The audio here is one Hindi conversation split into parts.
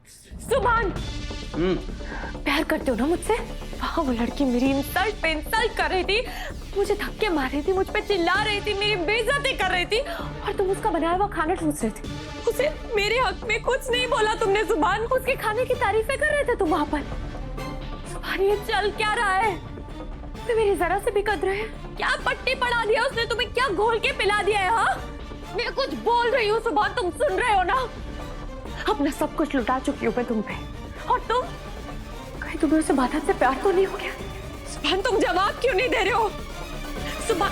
सुभान, प्यार करते हो ना मुझसे? वहाँ वो लड़की मेरी इंसल्ट पे इंसल्ट कर रही थी, मुझे धक्के मार रही थी, मुझ पे चिल्ला रही थी, मेरी बेइज्जती कर रही थी, और तुम उसका बनाया हुआ खाना ठूस रहे थे। उसे मेरे हक में कुछ नहीं बोला तुमने सुभान। उसके खाने की तारीफें कर रहे थे तुम वहाँ पर। सुभान, ये चल क्या रहा है? तो मेरी जरा से भी कदर है? क्या पट्टी पड़ा दिया उसने तुम्हें? क्या घोल के पिला दिया है? हाँ, मैं कुछ बोल रही हूँ सुभान, तुम सुन रहे हो ना? अपना सब कुछ लुटा चुकी हूँ मैं तुम पे, और तुम कहीं तुम्हें उसे बादत से प्यार तो नहीं हो गया? सुभान, तुम जवाब क्यों नहीं दे रहे हो? सुभान,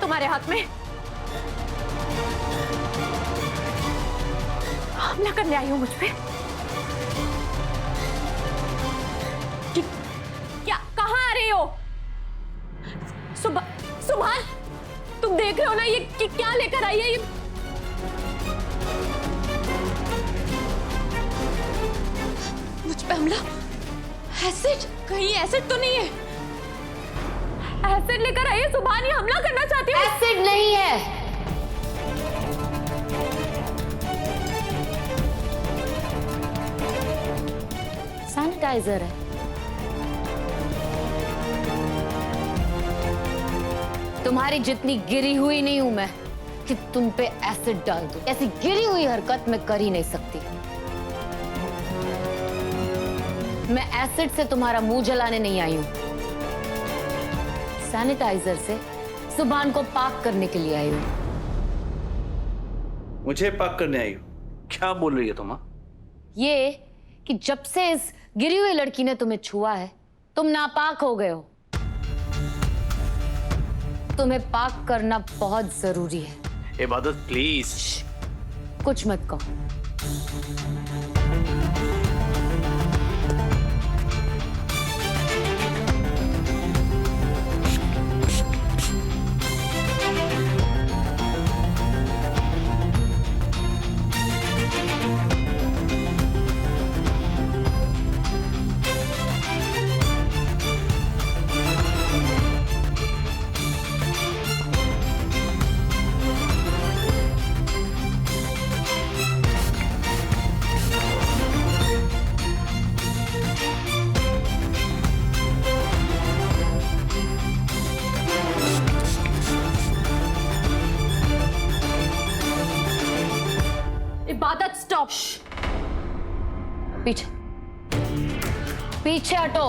तुम्हारे हाथ में हमला करने आई हूं मुझ पे? क्या कहां आ रही हो? सुभान, तुम देख रहे हो ना ये क्या लेकर आई है? ये मुझ पे हमला? एसिड? कहीं एसिड तो नहीं है? एसिड लेकर आई है सुभान, ये हमला करना चाहती है। एसिड नहीं है, सैनिटाइजर है। तुम्हारी जितनी गिरी हुई नहीं हूं मैं कि तुम पे एसिड डाल दूं। ऐसी गिरी हुई हरकत मैं कर ही नहीं सकती। मैं एसिड से तुम्हारा मुंह जलाने नहीं आई हूं, सैनिटाइजर से सुभान को पाक करने के लिए आई हूं। मुझे पाक करने आई हो? क्या बोल रही है तुम? ये कि जब से इस गिरी हुई लड़की ने तुम्हें छुआ है, तुम नापाक हो गए हो। तुम्हें पाक करना बहुत जरूरी है। इबादत प्लीज। कुछ मत कहो। इबादत, स्टॉप। पीछे पीछे हटो।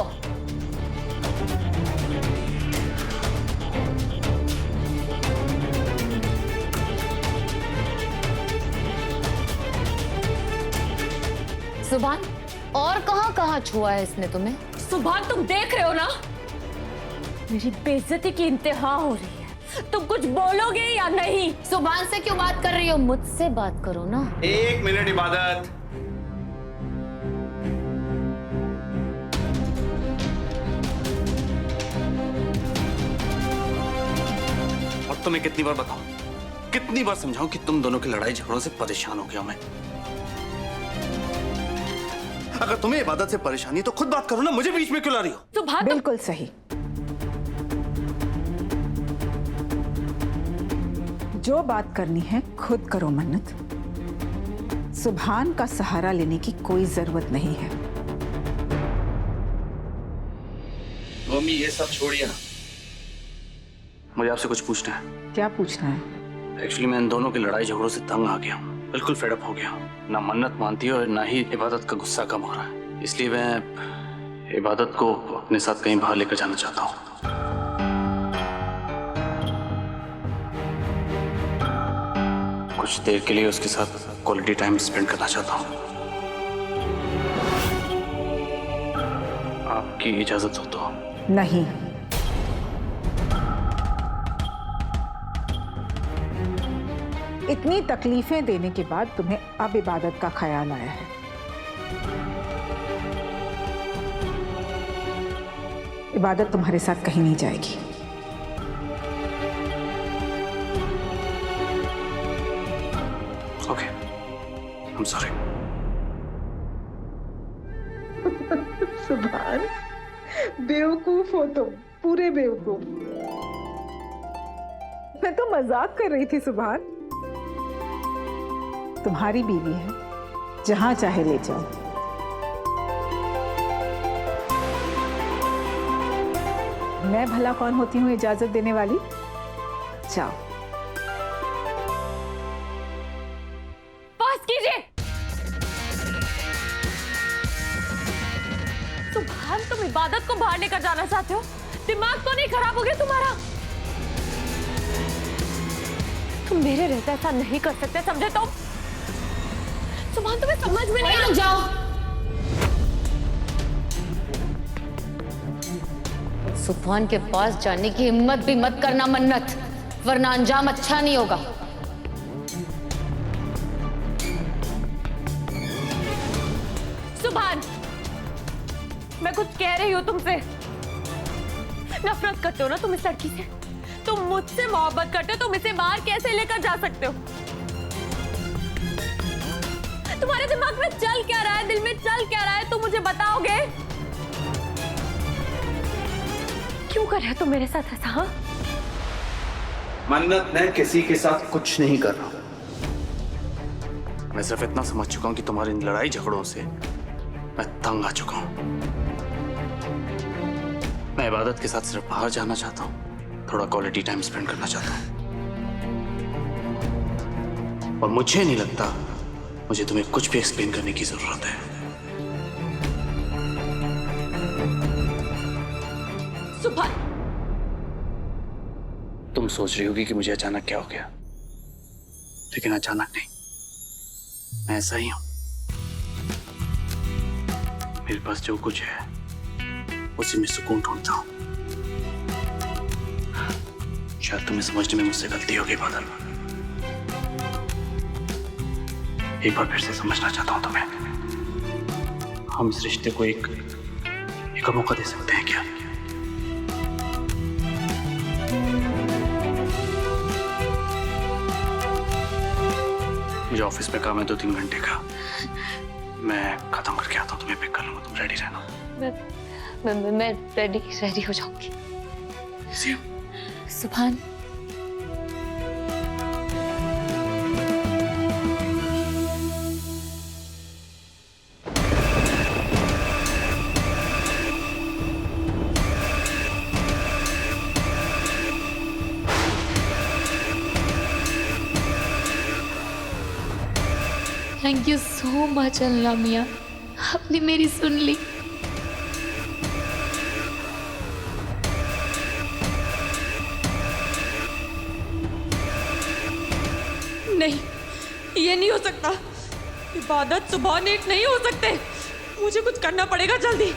सुभान, और कहां छुआ है इसने तुम्हें? सुभान, तुम देख रहे हो ना मेरी बेइज्जती की इंतहा हो रही है। तुम कुछ बोलोगे या नहीं? सुभान से क्यों बात कर रही हो? मुझसे बात करो ना। एक मिनट इबादत। और तुम्हें कितनी बार बताऊं, कितनी बार समझाऊं कि तुम दोनों की लड़ाई झगड़ों से परेशान हो गया मैं। अगर तुम्हें इबादत से परेशानी तो खुद बात करो ना, मुझे बीच में क्यों ला रही हो? सुभान, बिल्कुल सही। जो बात करनी है खुद करो मन्नत। सुभान का सहारा लेने की कोई जरूरत नहीं है। मम्मी, ये सब छोड़िए ना, मुझे आपसे कुछ पूछना है। क्या पूछना है? एक्चुअली मैं इन दोनों की लड़ाई झगड़ों से तंग आ गया हूँ, बिल्कुल फेडअप हो गया हूँ। ना मन्नत मानती है और ना ही इबादत का गुस्सा कम हो रहा है। इसलिए मैं इबादत को अपने साथ कहीं बाहर लेकर जाना चाहता हूँ। कुछ देर के लिए उसके साथ क्वालिटी टाइम स्पेंड करना चाहता हूँ। आपकी इजाजत हो तो? नहीं। इतनी तकलीफें देने के बाद तुम्हें अब इबादत का ख्याल आया है? इबादत तुम्हारे साथ कहीं नहीं जाएगी। Okay, I am sorry. सुभान, बेवकूफ हो तुम, पूरे बेवकूफ। मैं तो मजाक कर रही थी सुभान। तुम्हारी बीवी है, जहां चाहे ले जाओ। मैं भला कौन होती हूं इजाजत देने वाली? जाओ। पास कीजिए। सुभान, तुम इबादत को बाहर लेकर जाना चाहते हो? दिमाग तो नहीं खराब हो गया तुम्हारा? तुम मेरे रहते ऐसा नहीं कर सकते, समझे तुम? सुभान, तुम्हें समझ में नहीं रुक जाओ। सुभान के पास जाने की हिम्मत भी मत करना मन्नत, वरना अंजाम अच्छा नहीं होगा। सुभान, मैं कुछ कह रही हूँ तुमसे। नफरत करते हो ना तुम इस लड़की से? तुम मुझसे मोहब्बत करते हो, तुम इसे बाहर कैसे लेकर जा सकते हो? तुम्हारे दिमाग में चल क्या रहा है, दिल में चल क्या रहा है, तुम मुझे बताओगे? क्यों कर रहे हो तुम मेरे साथ ऐसा? हाँ, मन्नत, मैं किसी के साथ कुछ नहीं कर रहा। मैं सिर्फ इतना समझ चुका हूं कि तुम्हारी इन लड़ाई झगड़ों से मैं तंग आ चुका हूं। मैं इबादत के साथ सिर्फ बाहर जाना चाहता हूं, थोड़ा क्वालिटी टाइम स्पेंड करना चाहता हूं, और मुझे नहीं लगता मुझे तुम्हें कुछ भी एक्सप्लेन करने की जरूरत है। सुभान, तुम सोच रही होगी कि मुझे अचानक क्या हो गया, लेकिन अचानक नहीं, मैं ऐसा ही हूं। मेरे पास जो कुछ है उसी में सुकून ढूंढता हूं। शायद तुम्हें समझने में मुझसे गलती होगी बादल। एक बार फिर से समझना चाहता हूं तुम्हें। हम इस रिश्ते को एक मौका दे सकते हैं क्या? मुझे ऑफिस में काम है 2-3 घंटे का, मैं खत्म करके आता हूँ, तुम्हें पिक कर लूंगा, तुम रेडी रहना। मैं रेडी हो जाऊंगी। See you. सुभान, थैंक यू सो मच अल्लाह मियाँ, आपने मेरी सुन ली। नहीं, ये नहीं हो सकता। इबादत, सुभान एक नहीं हो सकते। मुझे कुछ करना पड़ेगा जल्दी।